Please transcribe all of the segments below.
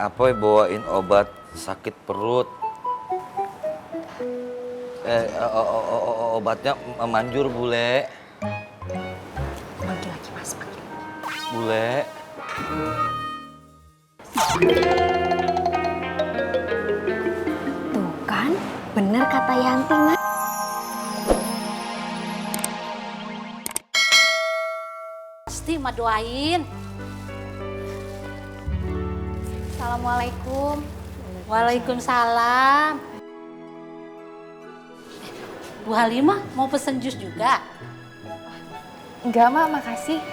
Apoy bawain obat sakit perut. Obatnya manjur, Bule. Panggil lagi, Mas. Panggil. Bule. Tuh kan, bener kata Yanti, Mas. Pasti mah doain. Assalamualaikum. Waalaikumsalam. Bu Halimah mau pesen jus juga? Enggak, Mak, makasih.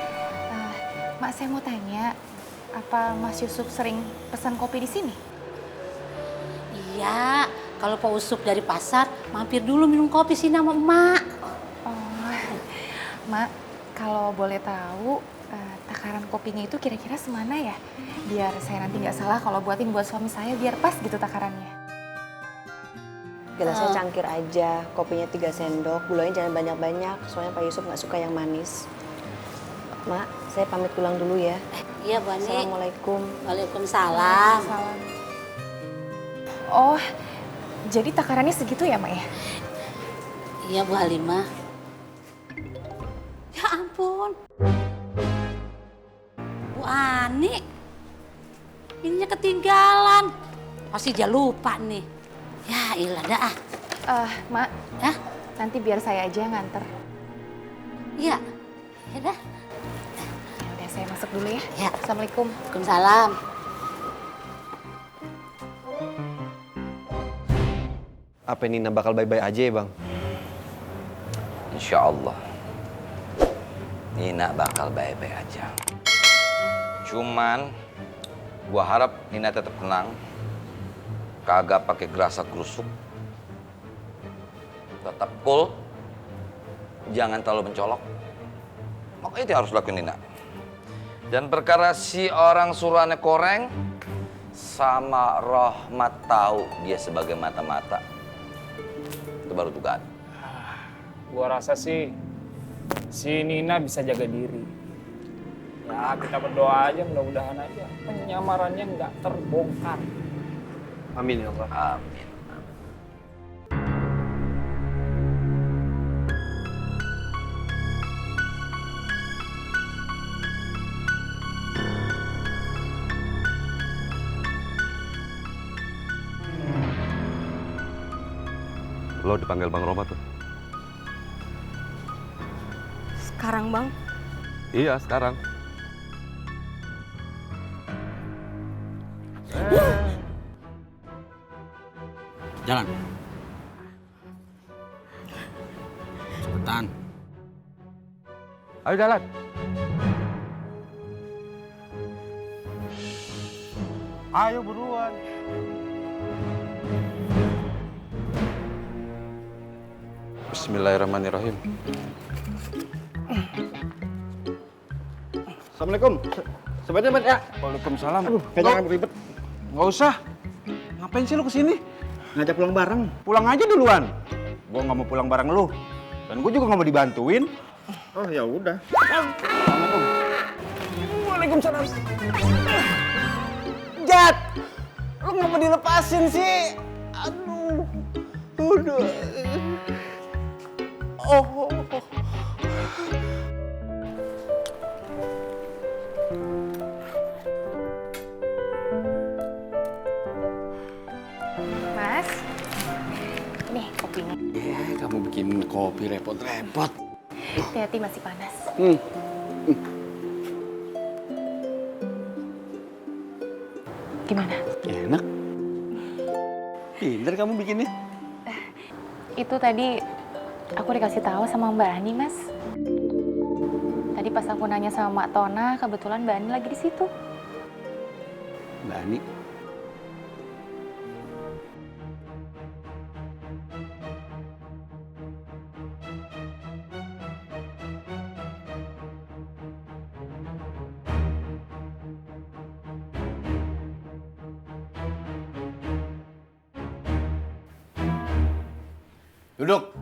Mak, saya mau tanya, apa Mas Yusuf sering pesan kopi di sini? Iya, kalau Pak Usup dari pasar, mampir dulu minum kopi sini sama emak. Oh, Mak, kalau boleh tahu, takaran kopinya itu kira-kira semana ya? Biar saya nanti nggak salah kalau buatin buat suami saya, biar pas gitu takarannya. Gelasnya cangkir aja, kopinya 3 sendok, gulanya jangan banyak-banyak, soalnya Pak Yusuf nggak suka yang manis. Mak, saya pamit pulang dulu ya. Iya, Bu Ani. Waalaikumsalam. Waalaikumsalam. Oh, jadi takarannya segitu ya, Mak ya? Iya, Bu Halimah. Ya ampun. Bu Ani. Ininya ketinggalan. Pasti dia lupa nih. Ya ilah dah. Mak, Hah? nanti biar saya aja yang nganter. Iya. Ya dah. Ya udah, saya masuk dulu ya. Ya. Assalamualaikum. Waalaikumsalam. Apa Nina bakal baik-baik aja ya, Bang? Insya Allah. Nina bakal baik-baik aja. Cuman gua harap Nina tetap tenang. Kagak pakai gerasa gerusuk. Tetap cool. Jangan terlalu mencolok. Makanya itu harus lakuin Nina. Dan perkara si orang suruhannya koreng, sama Rohmat tahu dia sebagai mata-mata. Itu baru dugaan. Gua rasa sih si Nina bisa jaga diri. Ya kita berdoa aja, mudah-mudahan aja penyamarannya nggak terbongkar. Amin ya Allah. Amin. Lo dipanggil Bang Roma tuh? Sekarang, Bang. Iya, sekarang. Jalan. Cepetan. Ayo jalan. Ayo buruan. Bismillahirrahmanirrahim. Assalamualaikum. Sebentar, ya. Waalaikumsalam. Jangan ribet. Nggak usah. Ngapain sih lu kesini? Ngajak pulang bareng. Pulang aja duluan. Gua nggak mau pulang bareng lu. Dan gua juga nggak mau dibantuin. Oh ya udah. Assalamualaikum. Waalaikumsalam. Jat, lu ngapa dilepasin sih? Aduh, udah. Oh. Mas, nih kopinya. Kamu bikin kopi repot-repot. Hati-hati, masih panas. Gimana? Enak. Pinter kamu bikinnya. Itu tadi aku dikasih tahu sama Mbak Ani, Mas. Tadi pas aku nanya sama Mak Tona, kebetulan Mbak Ani lagi di situ. Mbak Ani. Duduk.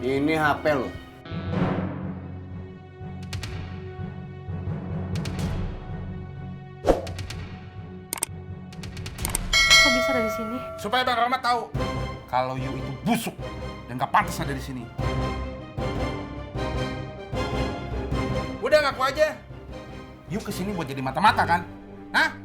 Ini HP lo. Kok bisa ada di sini? Supaya Bang Rahmat tahu kalau Yu itu busuk dan gak pantas ada di sini. Udah ngaku aja. Yu kesini buat jadi mata-mata kan? Hah?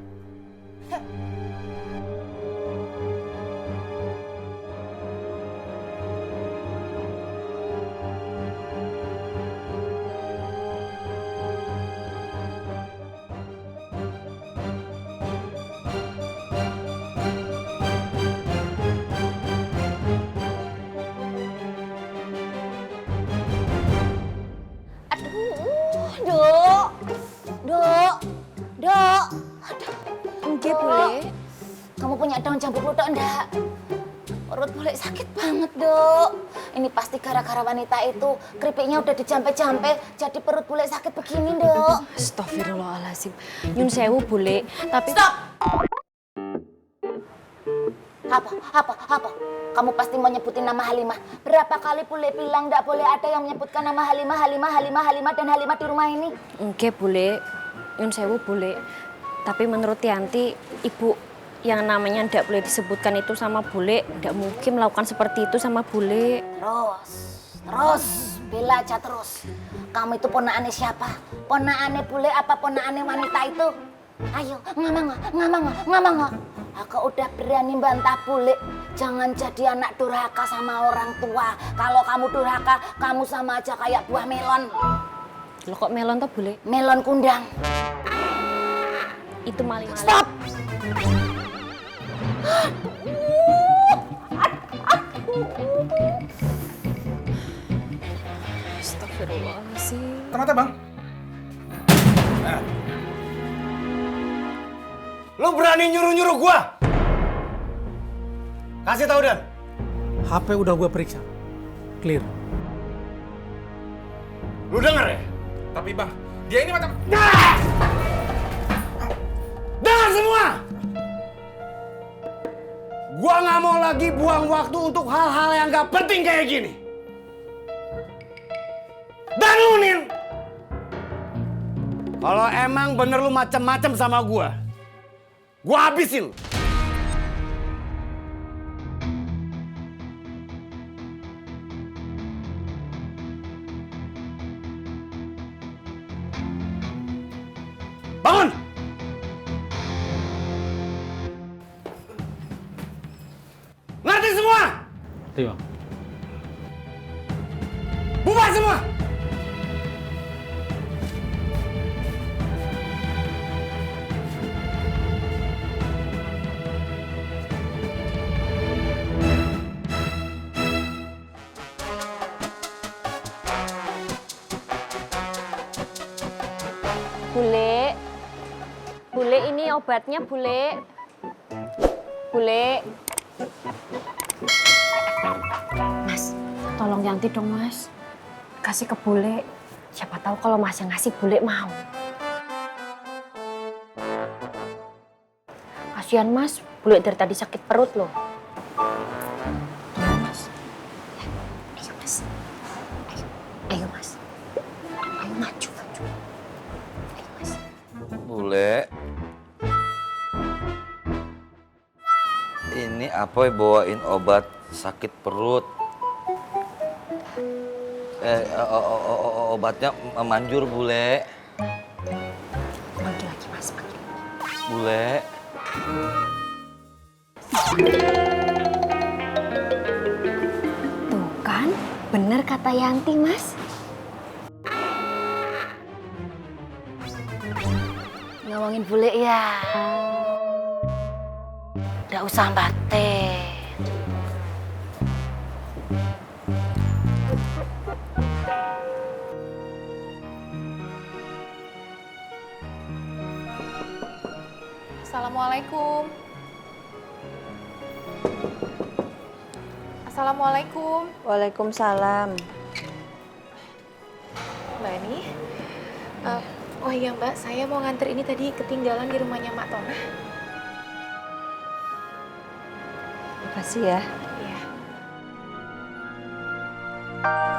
Dok, dok, dok. Enggak boleh. Kamu punya daun jambu kluthuk enggak? Perut boleh sakit banget, Dok. Ini pasti gara-gara wanita itu. Keripiknya udah dijampe-jampe, jadi perut boleh sakit begini, Dok. Astagfirullahaladzim. Nyun sewu boleh, tapi... Stop! Apa? Kamu pasti mau nyebutin nama Halimah. Berapa kali boleh bilang enggak boleh ada yang menyebutkan nama Halimah, dan Halimah di rumah ini? Enggak boleh. Nyun sewu boleh. Tapi menurut Yanti, ibu yang namanya ndak boleh disebutkan itu sama bule, ndak mungkin melakukan seperti itu sama bule. Terus, bela aja terus. Kamu itu ponakannya siapa? Ponakannya bule apa ponakannya wanita itu? Ayo, ngomong. Aku udah berani bantah bule. Jangan jadi anak durhaka sama orang tua. Kalau kamu durhaka, kamu sama aja kayak buah melon. Loh kok melon tuh bule? Melon kundang. Itu maling-maling. Stop! Astagfirullahaladzim. Kenapa Bang? Lo berani nyuruh-nyuruh gua? Kasih tahu Dan. HP udah gue periksa. Clear. Lu denger ya? Tapi Bang, dia ini macam... Dengar semua! Gua nggak mau lagi buang waktu untuk hal-hal yang gak penting kayak gini. Dan lu, Nin! Kalau emang bener lu macem-macem sama gua habisin lu. Bangun! Ngerti semua? Ngerti, Bang. Bubar semua! Bule ini obatnya bule. Mas, tolong Yanti dong Mas. Kasih ke bule. Siapa tahu kalau Mas yang ngasih bule mau. Kasihan Mas, bule dari tadi sakit perut loh. Tolong Mas. Ayo Mas. Ayo Mas. Ayo maju. Ayo Mas. Bule. Ini Apoy bawain obat sakit perut. Obatnya manjur, Bule. Panggil lagi Mas, panggil. Bule. Tuh kan, bener kata Yanti Mas. Ngomongin bule ya. Nggak usah batin. Assalamualaikum. Assalamualaikum. Waalaikumsalam. Mbak ini. Oh iya Mbak, saya mau nganter ini tadi ketinggalan di rumahnya Mak Tona. Makasih ya. Iya. Hah?